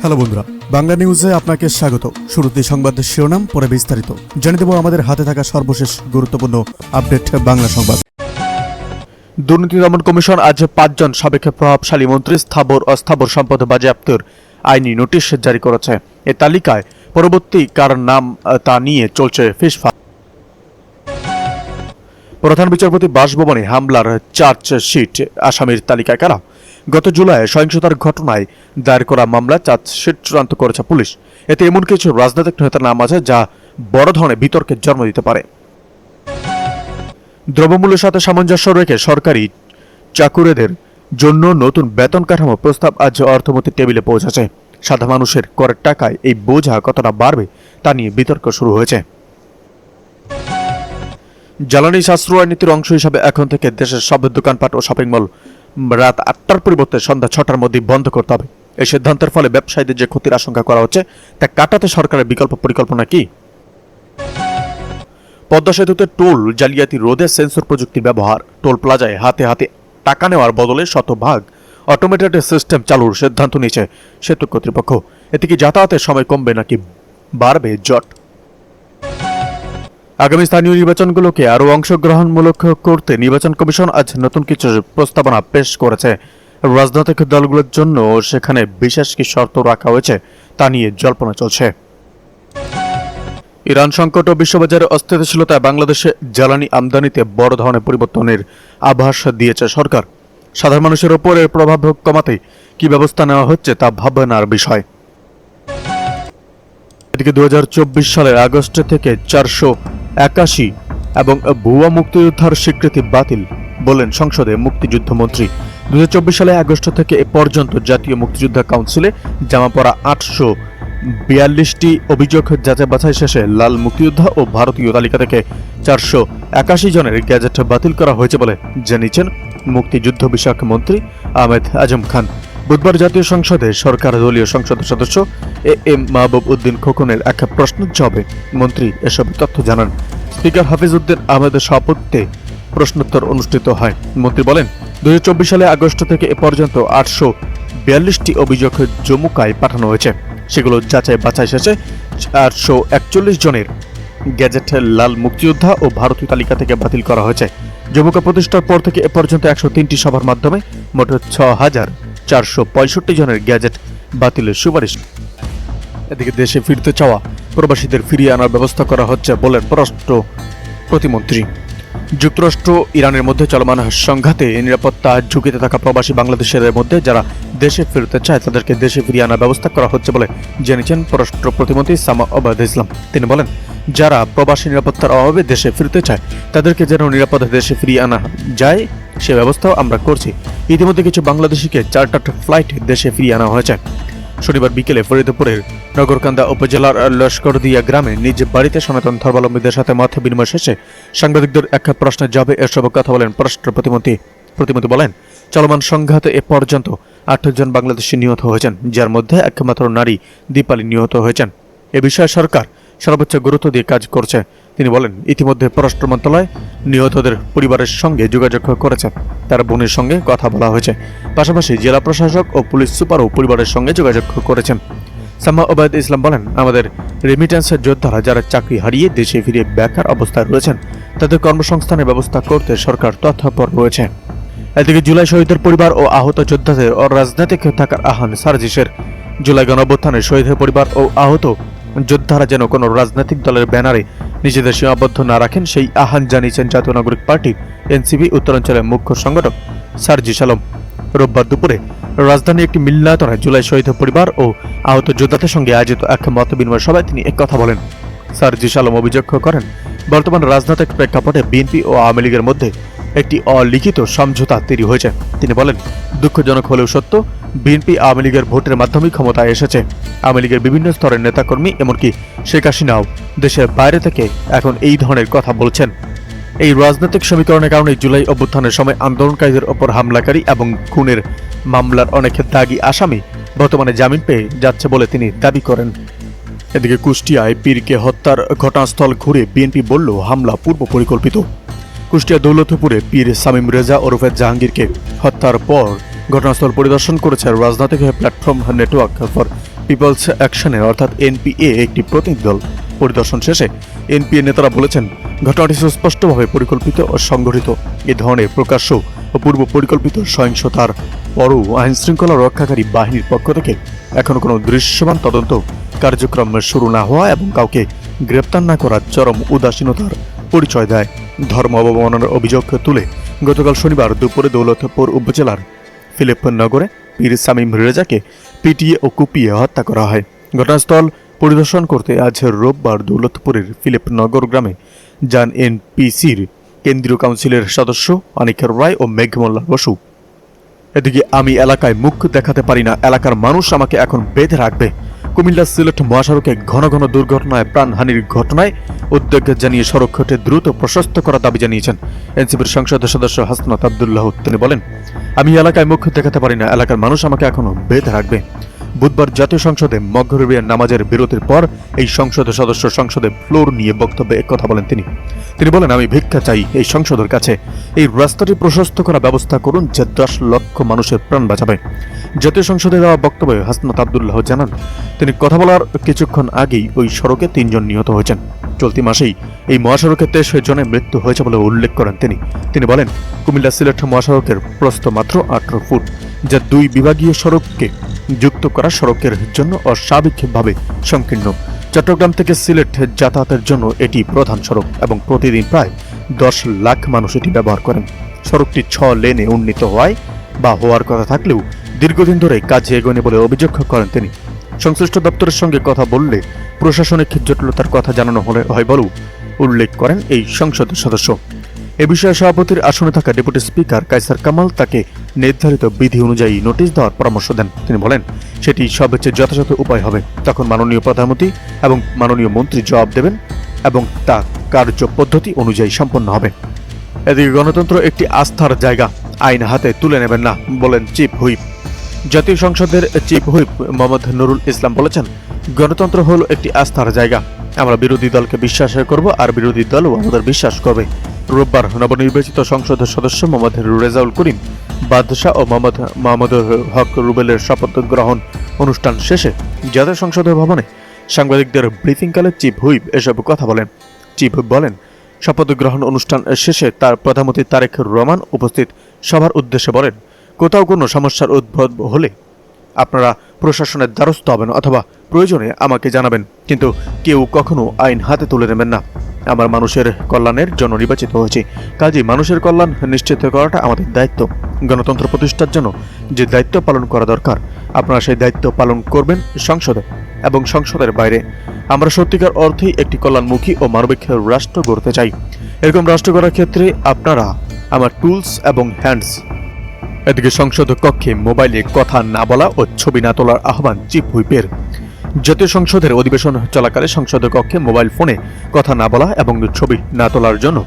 Hello বন্ধুরা, বাংলা নিউজে আপনাকে স্বাগত। শুরুতে সংবাদের শিরোনাম, পরে বিস্তারিত জানিয়ে দেব আমাদের হাতে থাকা সর্বশেষ গুরুত্বপূর্ণ আপডেট বাংলা সংবাদ। দুর্নীতি দমন কমিশন আজ ৫ জন সাবেক প্রভাবশালী মন্ত্রী স্থাবর অস্থাবর সম্পদ বাজেয়াপ্তের আইনি নোটিশ জারি করেছে। এ তালিকায় পরবর্তী কার নাম তা নিয়ে চলছে ফিসফাস। প্রধান বিচারপতি বাসভবনে হামলার চার্জশিট আসামির তালিকায় কারা? গত জুলাইয়ে সহিংসতার ঘটনায় দায়ের করা মামলা চার্জশিট চূড়ান্ত করেছে পুলিশ। এতে এমন কিছু রাজনৈতিক নেতার নাম আছে যা বড় ধরনের বিতর্কের জন্ম দিতে পারে। দ্রব্যমূল্যের সাথে সামঞ্জস্য রেখে সরকারি চাকুরেদের জন্য নতুন বেতন কাঠামো প্রস্তাব আজ অর্থমন্ত্রীর টেবিলে পৌঁছেছে। সাধারণ মানুষের করের টাকায় এই বোঝা কতটা বাড়বে তা নিয়ে বিতর্ক শুরু হয়েছে। জ্বালানি সাশ্রয় নীতির অংশ হিসাবে এখন থেকে দেশের সব দোকানপাট ও শপিং মল রাত ৮টার পরিবর্তে সন্ধ্যা ৬টার মধ্যে বন্ধ করতে হবে। এই সিদ্ধান্তের ফলে ব্যবসায়ীদের যে ক্ষতির আশঙ্কা করা হচ্ছে তা কাটাতে সরকারের বিকল্প পরিকল্পনা কি? পদ্মা সেতুতে টোল জালিয়াতি রোধে সেন্সর প্রযুক্তির ব্যবহার। টোল প্লাজায় হাতে হাতে টাকা নেওয়ার বদলে শতভাগ অটোমেটেড সিস্টেম চালুর সিদ্ধান্ত নিয়েছে সেতু কর্তৃপক্ষ। এতে কি যাতায়াতের সময় কমবে নাকি বাড়বে জট? আগামী স্থানীয় নির্বাচনগুলোকে আরও অংশগ্রহণমূলক করতে নির্বাচন কমিশন আজ নতুন কিছু প্রস্তাবনা পেশ করেছে। রাজনৈতিক দলগুলোর জন্য সেখানে বিশেষ কি শর্ত রাখা হয়েছে তা নিয়ে জল্পনা চলছে। ইরান সংকট ও বিশ্ববাজারে অস্থিতিশীলতায় বাংলাদেশে জ্বালানি আমদানিতে বড় ধরনের পরিবর্তনের আভাস দিয়েছে সরকার। সাধারণ মানুষের ওপর এর প্রভাব কমাতে কি ব্যবস্থা নেওয়া হচ্ছে তা ভাবনার বিষয়। এদিকে ২০২৪ সালের আগস্ট থেকে ৪৮১ এবং ভুয়া মুক্তিযোদ্ধার স্বীকৃতি বাতিল বলেন সংসদে মুক্তিযুদ্ধ মন্ত্রী। ২০২৪ সালে আগস্ট থেকে এ পর্যন্ত জাতীয় মুক্তিযোদ্ধা কাউন্সিলে জমা পড়া ৮৪২টি অভিযোগ যাচাই বাছাই শেষে লাল মুক্তিযোদ্ধা ও ভারতীয় তালিকা থেকে ৪৮১ জনের গ্যাজেট বাতিল করা হয়েছে বলে জানিয়েছেন মুক্তিযুদ্ধ বিষয়ক মন্ত্রী আহমেদ আজম খান। বুধবার জাতীয় সংসদে সরকার দলীয় সংসদ সদস্য এম মাহবুব উদ্দিন খোকনের এক প্রশ্নের জবাবে মন্ত্রী এসব তথ্য জানান। স্পিকার হাফিজ উদ্দিন আহমেদের সভাপতিত্বে প্রশ্নোত্তর অনুষ্ঠিত হয়। মন্ত্রী বলেন, ২০২৪ সালে আগস্ট থেকে এ পর্যন্ত ৮৪২টি অভিযোগ জমুকায় পাঠানো হয়েছে। সেগুলো যাচাই বাছাই শেষে ৮৪১ জনের গ্যাজেট লাল মুক্তিযোদ্ধা ও ভারতীয় তালিকা থেকে বাতিল করা হয়েছে। জমুকা প্রতিষ্ঠার পর থেকে এ পর্যন্ত ১০৩টি সভার মাধ্যমে মোট ৬,৪৬৫ জনের গ্যাজেট বাতিলের সুপারিশ। এদিকে দেশে ফিরতে চাওয়া প্রবাসীদের ফিরিয়ে আনার ব্যবস্থা করা হচ্ছে বলেন পররাষ্ট্র প্রতিমন্ত্রী। যুক্তরাষ্ট্র ইরানের মধ্যে চলমান সংঘাতে নিরাপত্তা ঝুঁকিতে থাকা প্রবাসী বাংলাদেশের মধ্যে যারা দেশে ফিরতে চায় তাদেরকে দেশে ফিরিয়ে আনার ব্যবস্থা করা হচ্ছে বলে জানিয়েছেন পররাষ্ট্র প্রতিমন্ত্রী সামা ওবায়দ ইসলাম। তিনি বলেন, যারা প্রবাসী নিরাপত্তার অভাবে দেশে ফিরতে চায় তাদেরকে যেন নিরাপদে দেশে ফিরিয়ে আনা যায় সে ব্যবস্থাও আমরা করছি। ইতিমধ্যে কিছু বাংলাদেশিকে চার্টার্ড ফ্লাইটে দেশে ফিরিয়ে আনা হয়েছে। শনিবার বিকেলে ফরিদপুরের নগরকান্দা উপজেলার লস্করদিয়া গ্রামে নিজ বাড়িতে সনাতন ধর্মাবলম্বীদের সাথে মত বিনিময় শেষে সাংবাদিকদের এক প্রশ্নের জবাবে এসব কথা বলেন পররাষ্ট্র প্রতিমন্ত্রী। বলেন, চলমান সংঘাতে এ পর্যন্ত ৮ জন বাংলাদেশি নিহত হয়েছেন, যার মধ্যে একমাত্র নারী দীপালি নিহত হয়েছেন। এ বিষয়ে সরকার সর্বোচ্চ গুরুত্ব দিয়ে কাজ করছে। তিনি বলেন, ইতিমধ্যে পররাষ্ট্র মন্ত্রণালয় নিহতদের পরিবারের সঙ্গে যোগাযোগ করেছে, তার বোনের সঙ্গে কথা বলা হয়েছে। পাশাপাশি জেলা প্রশাসক ও পুলিশ সুপারও পরিবারের সঙ্গে যোগাযোগ করেছেন। সামা ওবায়দ ইসলাম বলেন, আমাদের রেমিট্যান্সের যোদ্ধারা যারা চাকরি হারিয়ে দেশে ফিরে বেকার অবস্থায় রয়েছেন তাদের কর্মসংস্থানের ব্যবস্থা করতে সরকার তৎপর রয়েছে। এদিকে জুলাই শহীদের পরিবার ও আহত যোদ্ধাদের অরাজনৈতিক থাকার আহ্বান সার্জিসের। জুলাই গণঅভ্যুত্থানে শহীদের পরিবার ও আহত যোদ্ধারা যেন কোনো রাজনৈতিক দলের ব্যানারে নিজেদের সীমাবদ্ধ না রাখেন সেই আহ্বান জানিয়েছেন জাতীয় নাগরিক পার্টি এনসিপি উত্তরাঞ্চলের মুখ্য সংগঠক সার্জিস আলম। রোববার দুপুরে রাজধানীর একটি মিলনায়তনে জুলাই শহীদ পরিবার ও আহত যোদ্ধাদের সঙ্গে আয়োজিত এক মত বিনিময় সভায় তিনি একথা বলেন। সার্জিস আলম অভিযোগ করেন, বর্তমান রাজনৈতিক প্রেক্ষাপটে বিএনপি ও আওয়ামী লীগের মধ্যে একটি অলিখিত সমঝোতা তৈরি হয়েছে। তিনি বলেন, দুঃখজনক হলেও সত্য, বিএনপি আওয়ামী লীগের ভোটের মাধ্যমে ক্ষমতায় এসেছে। আওয়ামী লীগের বিভিন্ন স্তরের নেতাকর্মী এমনকি শেখ হাসিনাও দেশের বাইরে থেকে এখন এই ধরনের কথা বলছেন। এই রাজনৈতিক সমীকরণের কারণে জুলাই অভ্যুত্থানের সময় আন্দোলনকারীদের ওপর হামলাকারী এবং খুনের মামলার অনেক দাগী আসামি বর্তমানে জামিন পেয়ে যাচ্ছে বলে তিনি দাবি করেন। এদিকে কুষ্টিয়ায় পীরকে হত্যার ঘটনাস্থল ঘুরে বিএনপি বলল হামলা পূর্ব পরিকল্পিত। কুষ্টিয়া দৌলতপুরে পীর শামীম রেজা ওরফে জাহাঙ্গীরকে হত্যার পর ঘটনাস্থল পরিদর্শন করেছে রাজনৈতিক প্ল্যাটফর্ম নেটওয়ার্ক ফর পিপলস অ্যাকশনের অর্থাৎ এনপিএ একটি প্রতিনিধি দল পরিদর্শন শেষে এনপিএ নেতারা বলেছেন, ঘটনাটি সুস্পষ্টভাবে পরিকল্পিত ও সংগঠিত। এ ধরনের প্রকাশ্য ও পূর্ব পরিকল্পিত সহিংসতার পরও আইনশৃঙ্খলা রক্ষাকারী বাহিনীর পক্ষ থেকে এখনো কোনো দৃশ্যমান তদন্ত কার্যক্রম শুরু না হওয়া এবং কাউকে গ্রেপ্তার না করার চরম উদাসীনতার পরিচয় দেয়। ধর্ম অবমাননার অভিযোগ তুলে গতকাল শনিবার দুপুরে দৌলতপুর উপজেলার ফিলিপনগরে পীর সামিম রেজাকে পিটিয়ে ও কুপিয়ে হত্যা করা হয়। ঘটনাস্থল পরিদর্শন করতে আজ রোববার দৌলতপুরের ফিলিপনগর গ্রামে যান এনপিসির কেন্দ্রীয় কাউন্সিলের সদস্য অনিকের রায় ও মেঘমল্লা বসু। এদিকে আমি এলাকায় মুখ দেখাতে পারি না, এলাকার মানুষ আমাকে এখন বেঁধে রাখবে। কুমিল্লা সিলেট মহাসড়কে ঘন ঘন দুর্ঘটনায় প্রাণহানির ঘটনায় উদ্বেগ জানিয়ে সড়কটি দ্রুত প্রশস্ত করার দাবি জানিয়েছেন এনসিপির সংসদ সদস্য হাসনাত আব্দুল্লাহ। তিনি বলেন, আমি এলাকায় মুখ দেখাতে পারি না, এলাকার মানুষ আমাকে এখনো বেঁধে রাখবে। বুধবার জাতীয় সংসদে মগরিবের নামাজের বিরতির পর এই সংসদ সদস্য সংসদে ফ্লোর নিয়ে বক্তব্যে একথা বলেন তিনি বলেন, আমি ভিক্ষা চাই এই সংসদের কাছে, এই রাস্তাটি প্রশস্ত করা ব্যবস্থা করুন যে 10 লক্ষ মানুষের প্রাণ বাঁচাবে। জাতীয় সংসদে দেওয়া বক্তব্যে হাসনাত আব্দুল্লাহ জানান, তিনি কথা বলার কিছুক্ষণ আগেই ওই সড়কে 3 জন নিহত হয়েছেন। চলতি মাসেই এই মহাসড়কে 23 জনের মৃত্যু হয়েছে বলে উল্লেখ করেন তিনি বলেন, কুমিল্লা সিলেট মহাসড়কের প্রস্থ মাত্র 18 ফুট, যা 2 বিভাগীয় সড়ককে যুক্ত করা সড়কের জন্য অস্বাভাবিকভাবে সংকীর্ণ। চট্টগ্রাম থেকে সিলেট যাতায়াতের জন্য এটি প্রধান সড়ক এবং প্রতিদিন প্রায় 10 লাখ মানুষ এটি ব্যবহার করেন। সড়কটি 6 লেনে উন্নীত হওয়ার কথা থাকলেও দীর্ঘদিন ধরে কাজে এগোয়নি বলে অভিযোগ করেন তিনি। সংশ্লিষ্ট দপ্তরের সঙ্গে কথা বললে প্রশাসনিক জটিলতার কথা জানানো হয় বলেও উল্লেখ করেন এই সংসদ সদস্য। এ বিষয়ে সভাপতির আসনে থাকা ডেপুটি স্পিকার কায়সার কামাল তাকে নির্ধারিত বিধি অনুযায়ী নোটিশ দেওয়ার পরামর্শ দেন। তিনি বলেন, সেটি সবচেয়ে যথাযথ উপায় হবে। তখন মাননীয় প্রধানমন্ত্রী এবং মাননীয় মন্ত্রী জবাব দেবেন এবং তা কার্য পদ্ধতি অনুযায়ী সম্পন্ন হবে। এদিকে গণতন্ত্র একটি আস্থার জায়গা, আইন হাতে তুলে নেবেন না বলেন চিফ হুইপ। জাতীয় সংসদের চিফ হুইপ মোহাম্মদ নুরুল ইসলাম বলেছেন, গণতন্ত্র হলো একটি আস্থার জায়গা। আমরা বিরোধী দলকে বিশ্বাস করব আর বিরোধী দলও আমাদের বিশ্বাস করবে। রোববার নবনির্বাচিত সংসদ সদস্য মোহাম্মদ রেজাউল করিম বাদশাহ ও মোহাম্মদ হক রুবেলের শপথ গ্রহণ অনুষ্ঠান শেষে জাতীয় সংসদ ভবনে সাংবাদিকদের ব্রিফিংকালে চিফ হুইপ এসব কথা বলেন। চিফ হুইপ বলেন, শপথ গ্রহণ অনুষ্ঠান শেষে তার প্রধানমন্ত্রী তারেক রহমান উপস্থিত সবার উদ্দেশ্যে বলেন, কোথাও কোনো সমস্যার উদ্ভব হলে আপনারা প্রশাসনের দ্বারস্থ হবেন অথবা প্রয়োজনে আমাকে জানাবেন, কিন্তু কেউ কখনো আইন হাতে তুলে নেবেন না। আমার মানুষের কল্যাণের জন্য নির্বাচিত হয়েছি, কাজেই মানুষের কল্যাণ নিশ্চিত করাটা আমাদের দায়িত্ব। গণতন্ত্র প্রতিষ্ঠার জন্য যে দায়িত্ব পালন করা দরকার, আপনারা সেই দায়িত্ব পালন করবেন সংসদে এবং সংসদের বাইরে। আমরা সত্যিকার অর্থেই একটি কল্যাণমুখী ও মানবিক রাষ্ট্র গড়তে চাই। এরকম রাষ্ট্র গড়ার ক্ষেত্রে আপনারা আমার টুলস এবং হ্যান্ডস। এদিকে সংসদ কক্ষে মোবাইলে কথা না বলা ও ছবি না তোলার আহ্বান চিফ হুইপের। জাতীয় সংসদের অধিবেশন চলাকালে সংসদ কক্ষে মোবাইল ফোনে কথা না বলা এবং ছবি না তোলার জন্য